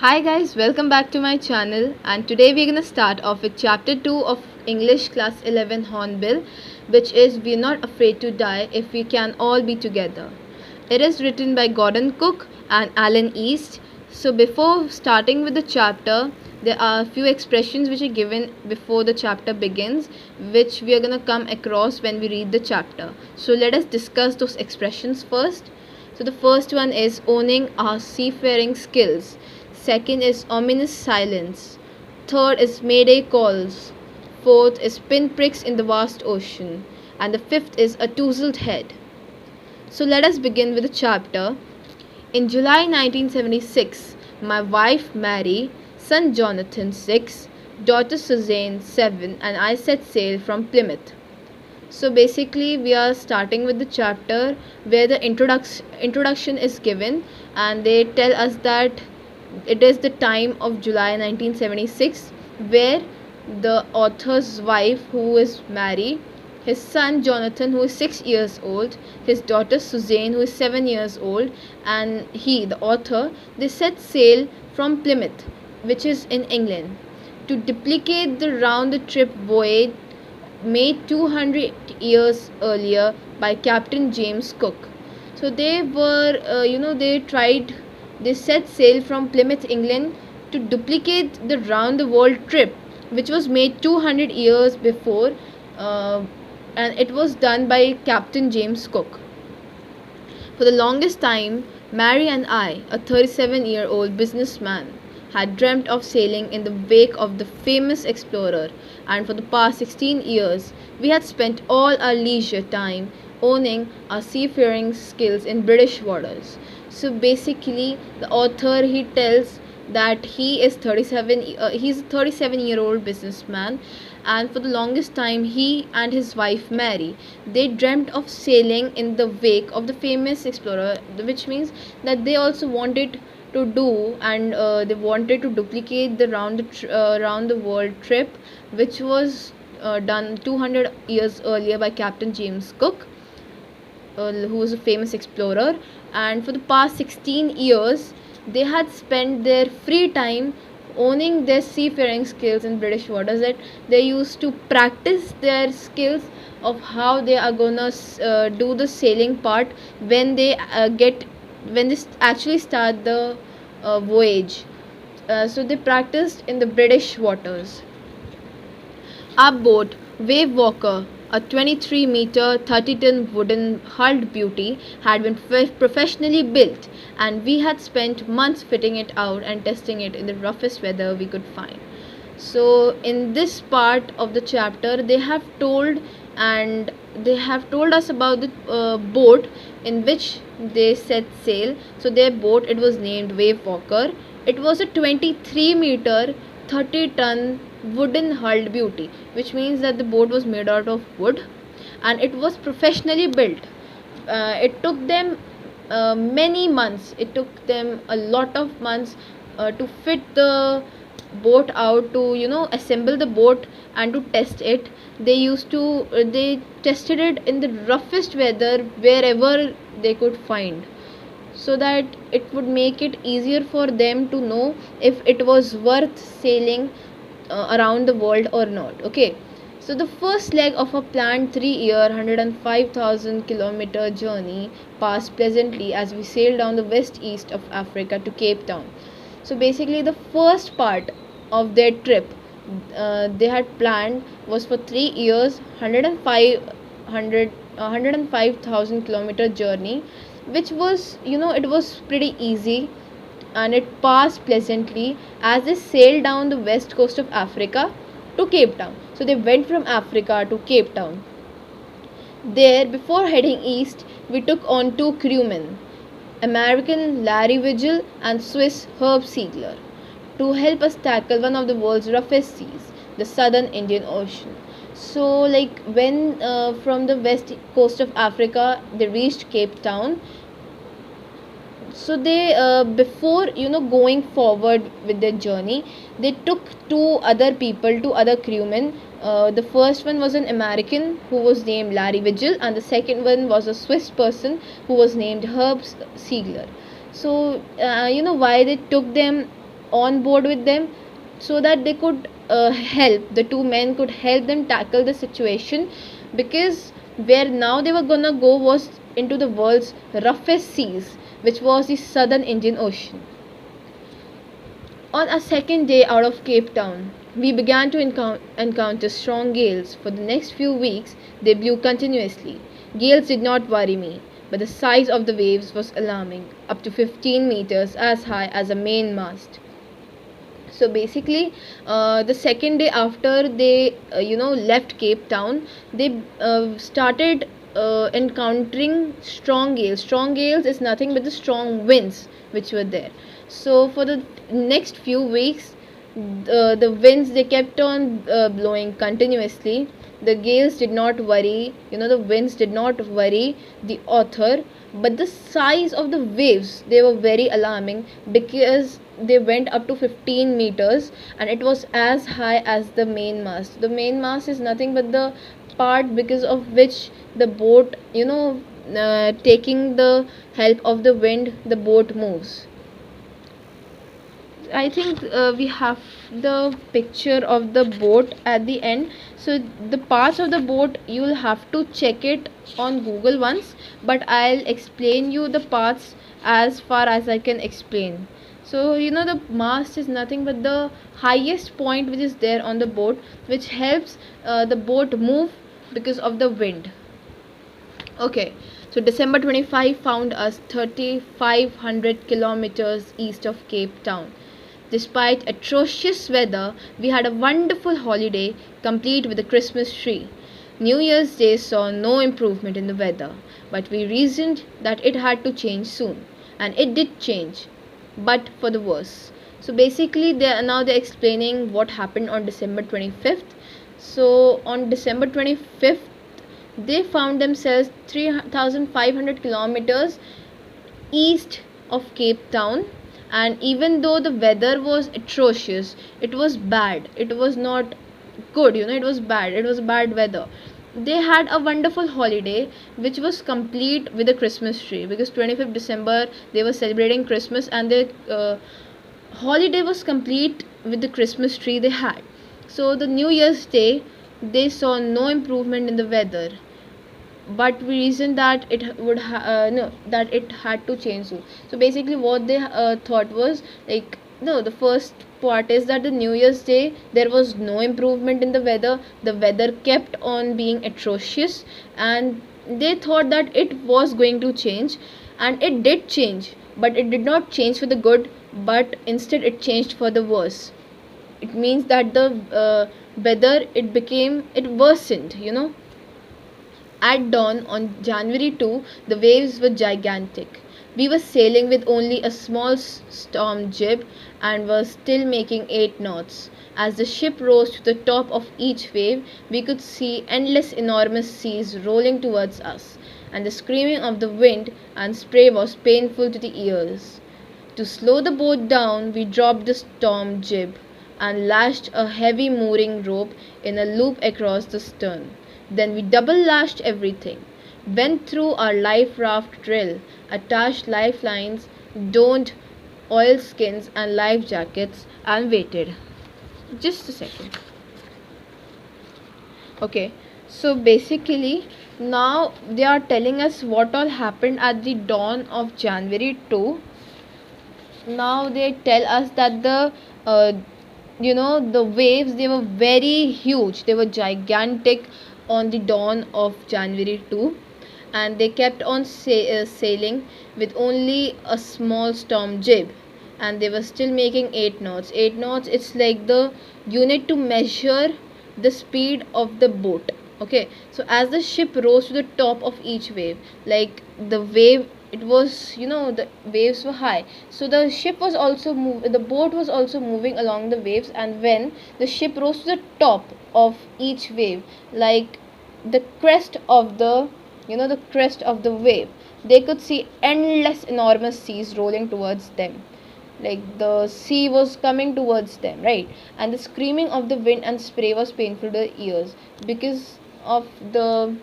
Hi guys, welcome back to my channel, and today we're gonna start off with chapter 2 of English class 11 Hornbill, which is We're Not Afraid to Die If We Can All Be Together. It is written by Gordon Cook and Alan East. So before starting with the chapter, there are a few expressions which are given before the chapter begins, which we are gonna come across when we read the chapter. So let us discuss those expressions first. So the first one is owning our seafaring skills. Second is ominous silence. Third is mayday calls. Fourth is pinpricks in the vast ocean. And the fifth is a touzled head. So let us begin with the chapter. In July 1976, my wife Mary, son Jonathan 6, daughter Suzanne 7, and I set sail from Plymouth. So basically we are starting with the chapter where the introduction is given, and they tell us that it is the time of July 1976 where the author's wife, who is Mary, his son Jonathan, who is 6 years old, his daughter Suzanne, who is 7 years old, and he, the author, they set sail from Plymouth, which is in England, to duplicate the round the trip voyage made 200 years earlier by Captain James Cook. So they were, they set sail from Plymouth, England to duplicate the round the world trip, which was made 200 years before, and it was done by Captain James Cook. For the longest time, Mary and I, a 37-year-old businessman, had dreamt of sailing in the wake of the famous explorer, and for the past 16 years, we had spent all our leisure time owning our seafaring skills in British waters. So basically, the author, he tells that he's a 37-year-old businessman, and for the longest time he and his wife Mary, they dreamt of sailing in the wake of the famous explorer, which means that they also wanted to do, and they wanted to duplicate the round the world trip, which was done 200 years earlier by Captain James Cook, who was a famous explorer. And for the past 16 years they had spent their free time owning their seafaring skills in British waters, that they used to practice their skills of how they are gonna do the sailing part when they actually start the voyage. So they practiced in the British waters. Our boat, Wave Walker, a 23-meter, 30-ton wooden hulled beauty, had been professionally built, and we had spent months fitting it out and testing it in the roughest weather we could find. So in this part of the chapter, they have told us about the boat in which they set sail. So their boat, it was named Wave Walker. It was a 23-meter, 30-ton wooden hulled beauty, which means that the boat was made out of wood, and it was professionally built. It took them many months. It took them a lot of months to fit the boat out, to assemble the boat and to test it. They tested it in the roughest weather wherever they could find, so that it would make it easier for them to know if it was worth sailing around the world or not. Okay, so the first leg of a planned 3-year 105,000-kilometer journey passed pleasantly as we sailed down the west east of Africa to Cape Town. So basically the first part of their trip they had planned was for 3 years, 105,000-kilometer journey, which was, it was pretty easy, and it passed pleasantly as they sailed down the west coast of Africa to Cape Town. So they went from Africa to Cape Town. There, before heading east, we took on 2 crewmen, American Larry Vigil and Swiss Herb Siegler, to help us tackle one of the world's roughest seas, the southern Indian Ocean. So like when from the west coast of Africa they reached Cape Town, so they before going forward with their journey, they took two other crewmen. The first one was an American who was named Larry Vigil, and the second one was a Swiss person who was named Herb Siegler. So why they took them on board with them, so that they could help the two men could help them tackle the situation, because where now they were gonna go was into the world's roughest seas, which was the southern Indian Ocean. On our second day out of Cape Town, we began to encounter strong gales. For the next few weeks, they blew continuously. Gales did not worry me, but the size of the waves was alarming, up to 15 meters, as high as a mainmast. So basically, the second day after they left Cape Town, they started encountering strong gales. Strong gales is nothing but the strong winds which were there. So for the next few weeks, the winds, they kept on blowing continuously. The gales did not worry, the winds did not worry the author, but the size of the waves, they were very alarming, because they went up to 15 meters, and it was as high as the mainmast. The mainmast is nothing but the part because of which the boat, taking the help of the wind, the boat moves. I think we have the picture of the boat at the end. So the parts of the boat, you will have to check it on Google once, but I'll explain you the parts as far as I can explain. So the mast is nothing but the highest point which is there on the boat, which helps the boat move because of the wind. Okay, so December 25 found us 3,500 kilometers east of Cape Town. Despite atrocious weather, we had a wonderful holiday, complete with a Christmas tree. New Year's Day saw no improvement in the weather, but we reasoned that it had to change soon, and it did change, but for the worse. So basically, they're explaining what happened on December 25th. So on December 25th, they found themselves 3,500 kilometers east of Cape Town, and even though the weather was atrocious, it was bad, it was not good, it was bad, it was bad weather. They had a wonderful holiday which was complete with a Christmas tree, because 25th December they were celebrating Christmas, and their holiday was complete with the Christmas tree they had. So the New Year's Day, they saw no improvement in the weather, but we reasoned that that it had to change soon. So basically what they thought was like, no, the first part is that the New Year's Day there was no improvement in the weather kept on being atrocious, and they thought that it was going to change, and it did change, but it did not change for the good, but instead it changed for the worse. It means that the weather, it worsened. At dawn on January 2, the waves were gigantic. We were sailing with only a small storm jib and were still making 8 knots. As the ship rose to the top of each wave, we could see endless enormous seas rolling towards us, and the screaming of the wind and spray was painful to the ears. To slow the boat down, we dropped the storm jib and lashed a heavy mooring rope in a loop across the stern. Then we double lashed everything, went through our life raft drill, attached lifelines, donned oilskins and life jackets, and waited. Just a second. Okay, so basically now they are telling us what all happened at the dawn of January 2. Now they tell us that the waves, they were very huge, they were gigantic on the dawn of January 2, and they kept on sailing with only a small storm jib, and they were still making 8 knots. 8 knots, it's like the unit to measure the speed of the boat. Okay, so as the ship rose to the top of each wave, like the wave, it was, the waves were high, so the ship was also the boat was also moving along the waves, and when the ship rose to the top of each wave, like the crest of the wave, they could see endless enormous seas rolling towards them, like the sea was coming towards them, right? And the screaming of the wind and spray was painful to the ears, because of the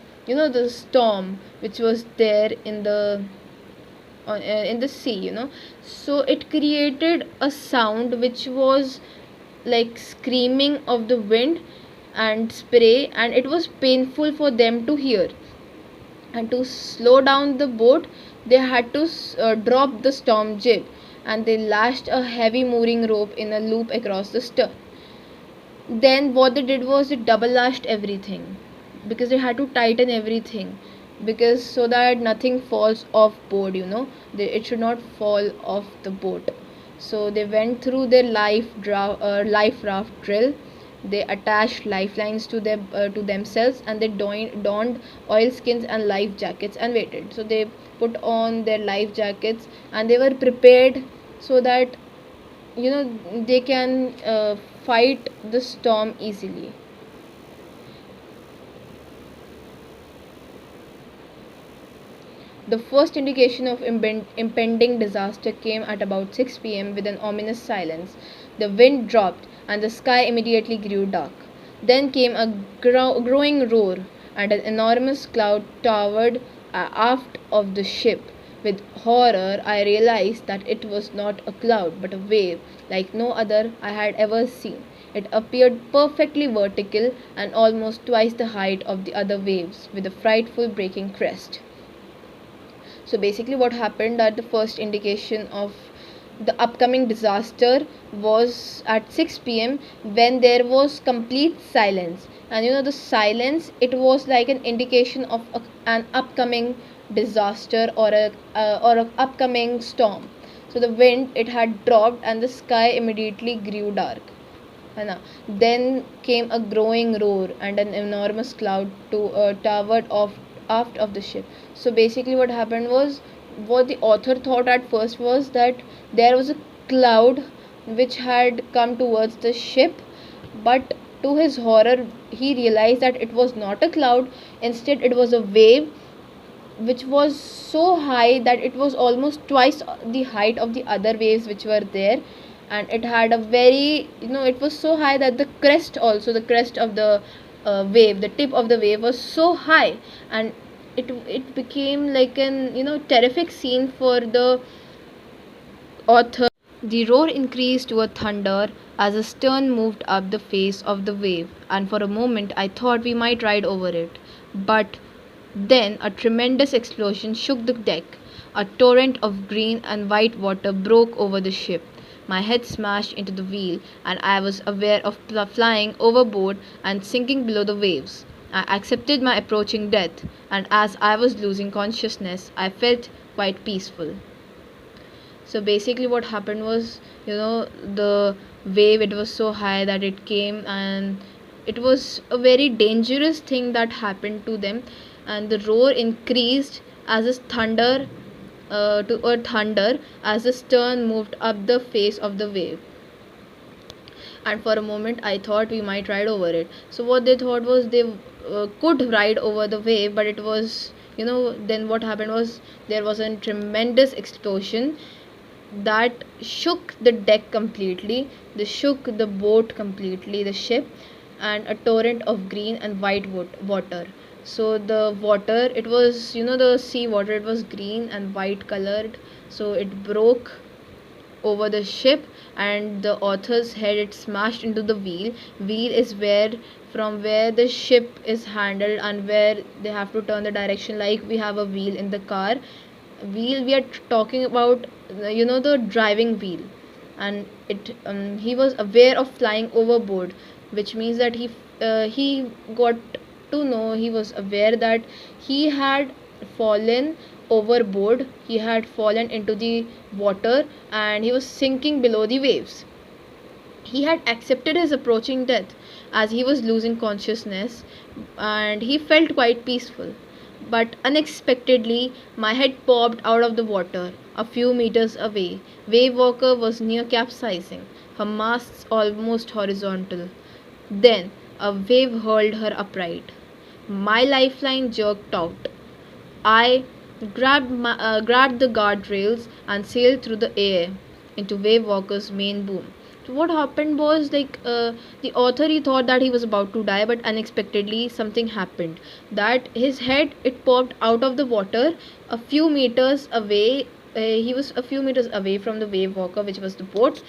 storm which was there in the in the sea. So it created a sound which was like screaming of the wind and spray, and it was painful for them to hear. And to slow down the boat, they had to drop the storm jib, and they lashed a heavy mooring rope in a loop across the stern. Then what they did was they double lashed everything, because they had to tighten everything, because so that nothing falls off board. It should not fall off the boat. So they went through their life raft drill. They attached lifelines to themselves, and they donned oilskins and life jackets and waited. So they put on their life jackets, and they were prepared so that they can fight the storm easily. The first indication of impending disaster came at about 6 p.m. with an ominous silence. The wind dropped, and the sky immediately grew dark. Then came a growing roar, and an enormous cloud towered aft of the ship. With horror, I realized that it was not a cloud but a wave like no other I had ever seen. It appeared perfectly vertical and almost twice the height of the other waves, with a frightful breaking crest. So basically what happened, that the first indication of the upcoming disaster was at 6 p.m. when there was complete silence. And the silence, it was like an indication of an upcoming disaster, or a upcoming storm. So the wind, it had dropped, and the sky immediately grew dark. Then came a growing roar, and an enormous cloud towered aft of the ship. So basically, what happened was, what the author thought at first was that there was a cloud which had come towards the ship, but to his horror, he realized that it was not a cloud. Instead, it was a wave which was so high that it was almost twice the height of the other waves which were there. And it had a very, it was so high that the crest of the wave, the tip of the wave was so high. And it became like an terrific scene for the author. The roar increased to a thunder as the stern moved up the face of the wave, and for a moment I thought we might ride over it. But then a tremendous explosion shook the deck. A torrent of green and white water broke over the ship. My head smashed into the wheel, and I was aware of flying overboard and sinking below the waves. I accepted my approaching death, and as I was losing consciousness, I felt quite peaceful. So basically what happened was, the wave, it was so high that it came, and it was a very dangerous thing that happened to them. And the roar increased as a thunder as the stern moved up the face of the wave. And for a moment I thought we might ride over it. So what they thought was, they could ride over the wave, but it was, then what happened was, there was a tremendous explosion that shook the deck completely. They shook the boat completely, the ship, and a torrent of green and white water. So the water, it was, the sea water, it was green and white colored. So it broke over the ship, and the author's head, it smashed into the wheel. Wheel is where the ship is handled, and where they have to turn the direction, like we have a wheel in the car. Wheel, we are talking about, the driving wheel. And he was aware of flying overboard, which means that he got to know, he was aware that he had fallen overboard, he had fallen into the water, and he was sinking below the waves. He had accepted his approaching death as he was losing consciousness, and he felt quite peaceful. But unexpectedly, my head popped out of the water a few meters away. Wave Walker was near capsizing, her masts almost horizontal. Then a wave hurled her upright. My lifeline jerked out. I grabbed the guardrails and sailed through the air into Wave Walker's main boom. So what happened was, the author, he thought that he was about to die, but unexpectedly something happened. That his head, it popped out of the water a few meters away, he was a few meters away from the wave walker, which was the boat,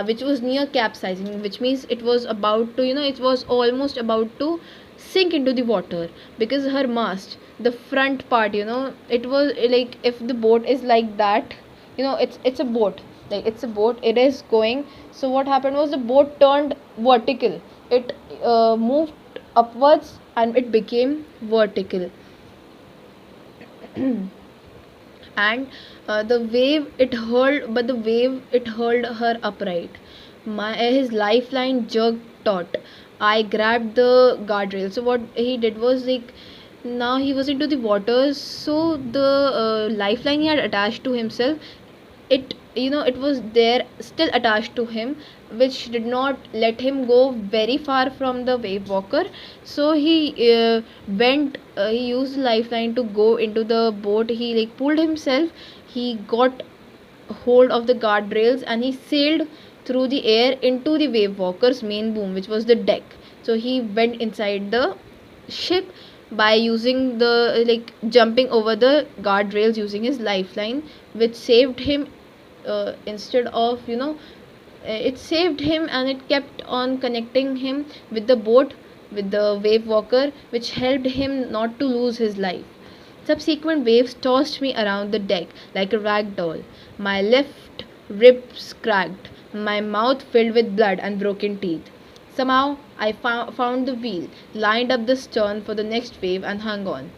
which was near capsizing, which means it was about to, it was almost about to sink into the water, because her mast, the front part, it was like, if the boat is like that, it's a boat, like it's a boat, it is going. So what happened was the boat turned vertical, it moved upwards and it became vertical. And the wave it hurled her upright. His lifeline jerked taut. I grabbed the guardrail. So what he did was, like, now he was into the waters, so the lifeline he had attached to himself, it was there still attached to him, which did not let him go very far from the wave walker. So he used the lifeline to go into the boat. He, like, pulled himself, he got hold of the guardrails, and he sailed through the air into the wave walker's main boom, which was the deck. So he went inside the ship by using the, like, jumping over the guardrails using his lifeline, which saved him, instead of, it saved him, and it kept on connecting him with the boat, with the wave walker, which helped him not to lose his life. Subsequent waves tossed me around the deck like a rag doll. My left ribs cracked, my mouth filled with blood and broken teeth. Somehow I found the wheel, lined up the stern for the next wave, and hung on.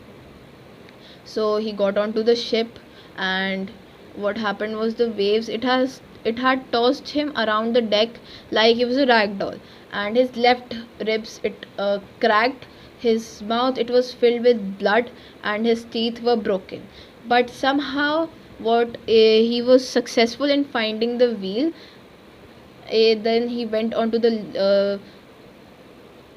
So he got onto the ship, and what happened was, the waves, it had tossed him around the deck like he was a rag doll, and his left ribs, it cracked, his mouth, it was filled with blood, and his teeth were broken. But somehow, he was successful in finding the wheel. Then he went onto the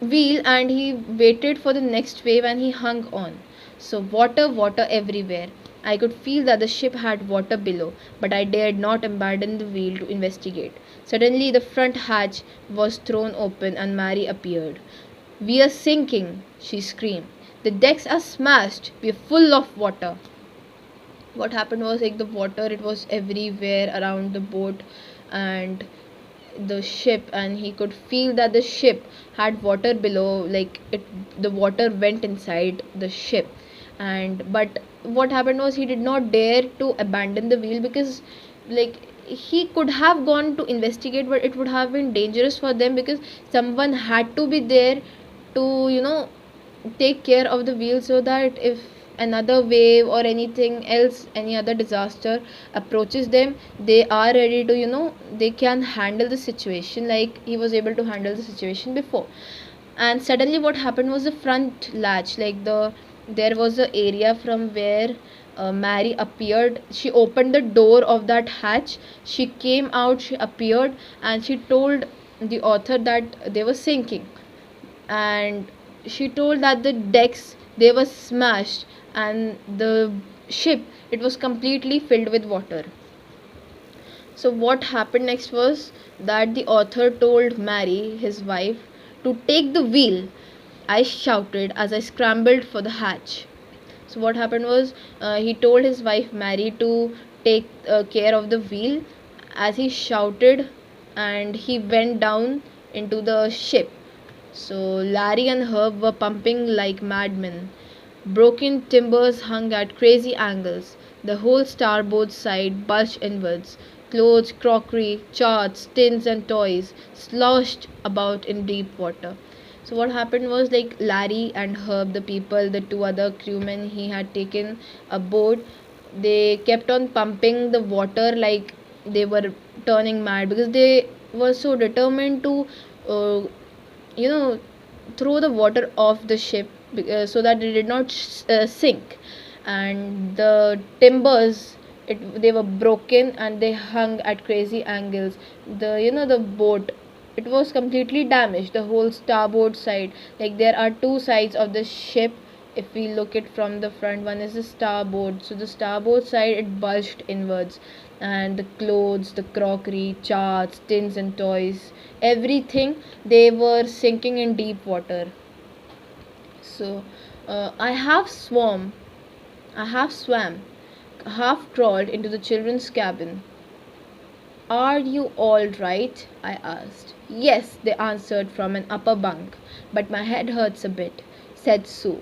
wheel, and he waited for the next wave, and he hung on. So water everywhere. I could feel that the ship had water below, but I dared not abandon the wheel to investigate. Suddenly the front hatch was thrown open, and Mary appeared. "We are sinking," she screamed. "The decks are smashed. We are full of water." What happened was, like, the water, it was everywhere around the boat and the ship, and he could feel that the ship had water below, like, the water went inside the ship. And but what happened was, he did not dare to abandon the wheel, because, like, he could have gone to investigate, but it would have been dangerous for them, because someone had to be there to, take care of the wheel, so that if another wave or anything else, any other disaster approaches them, they are ready to, they can handle the situation like he was able to handle the situation before. And suddenly what happened was, the front latch, like, there was a area from where Mary appeared. She opened the door of that hatch, she came out, she appeared, and she told the author that they were sinking, and she told that the decks, they were smashed, and the ship, it was completely filled with water. So what happened next was that the author told Mary, his wife, to take the wheel. I shouted as I scrambled for the hatch. So what happened was, he told his wife Mary to take care of the wheel as he shouted, and he went down into the ship. So Larry and Herb were pumping like madmen. Broken timbers hung at crazy angles. The whole starboard side bulged inwards. Clothes, crockery, charts, tins, and toys sloshed about in deep water. So what happened was, like, Larry and Herb, the people, the two other crewmen he had taken aboard, they kept on pumping the water like they were turning mad, because they were so determined to, uh, you know throw the water off the ship, so that it did not sink. And the timbers, they were broken, and they hung at crazy angles. The boat, it was completely damaged, the whole starboard side. Like, there are two sides of the ship. If we look it from the front, one is the starboard, so the starboard side, it bulged inwards, and the clothes, the crockery, charts, tins, and toys, everything, they were sinking in deep water. So I have swam half crawled into the children's cabin. "Are you all right?" I asked. "Yes," they answered from an upper bunk, "but my head hurts a bit," said Sue,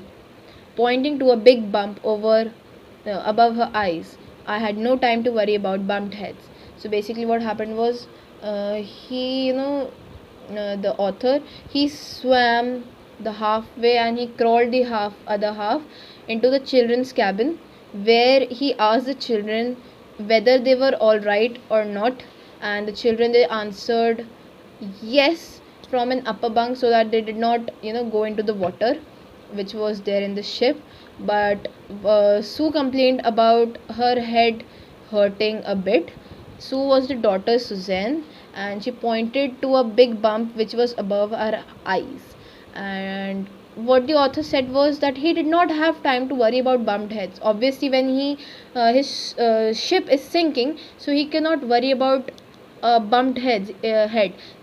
pointing to a big bump above her eyes. I had no time to worry about bumped heads. So basically, what happened was, the author, he swam the halfway and he crawled the other half into the children's cabin, where he asked the children whether they were all right or not, and the children, they answered yes from an upper bunk, so that they did not go into the water which was there in the ship. But Sue complained about her head hurting a bit. Sue was the daughter Suzanne, and she pointed to a big bump which was above her eyes. And what the author said was that he did not have time to worry about bumped heads. Obviously, when his ship is sinking, so he cannot worry about bumped head.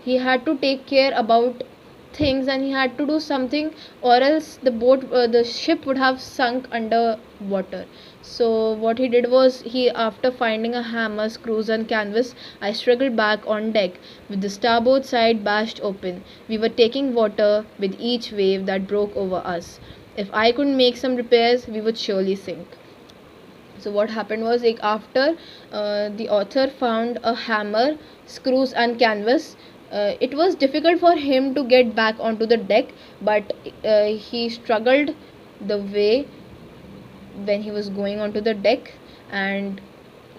He had to take care about things, and he had to do something, or else the ship would have sunk under water. So what he did was, he, after finding a hammer, screws and canvas, I struggled back on deck with the starboard side bashed open. We were taking water with each wave that broke over us. If I couldn't make some repairs, we would surely sink. So what happened was, like, after the author found a hammer, screws and canvas, it was difficult for him to get back onto the deck, but he struggled the way when he was going onto the deck. And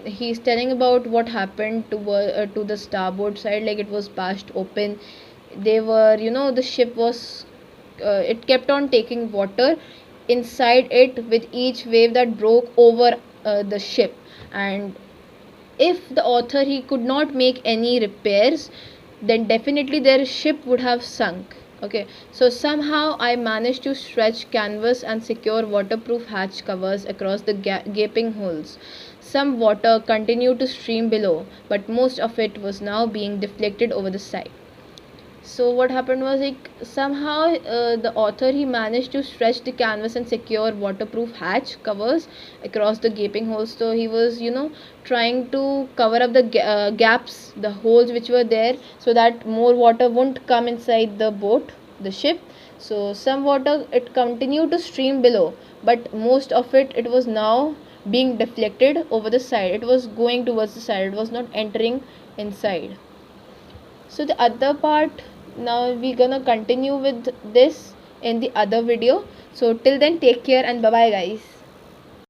he's telling about what happened to the starboard side. Like, it was bashed open. They were, the ship was, it kept on taking water inside it with each wave that broke over the ship. And if the author, he could not make any repairs, then definitely their ship would have sunk. Okay, so somehow I managed to stretch canvas and secure waterproof hatch covers across the gaping holes. Some water continued to stream below, but most of it was now being deflected over the side. So what happened was, like, somehow the author, he managed to stretch the canvas and secure waterproof hatch covers across the gaping holes. So he was, trying to cover up the gaps, the holes which were there, so that more water won't come inside the boat, the ship. So some water, it continued to stream below, but most of it was now being deflected over the side. It was going towards the side, it was not entering inside. So the other part, now we're gonna continue with this in the other video. So till then, take care and bye bye guys.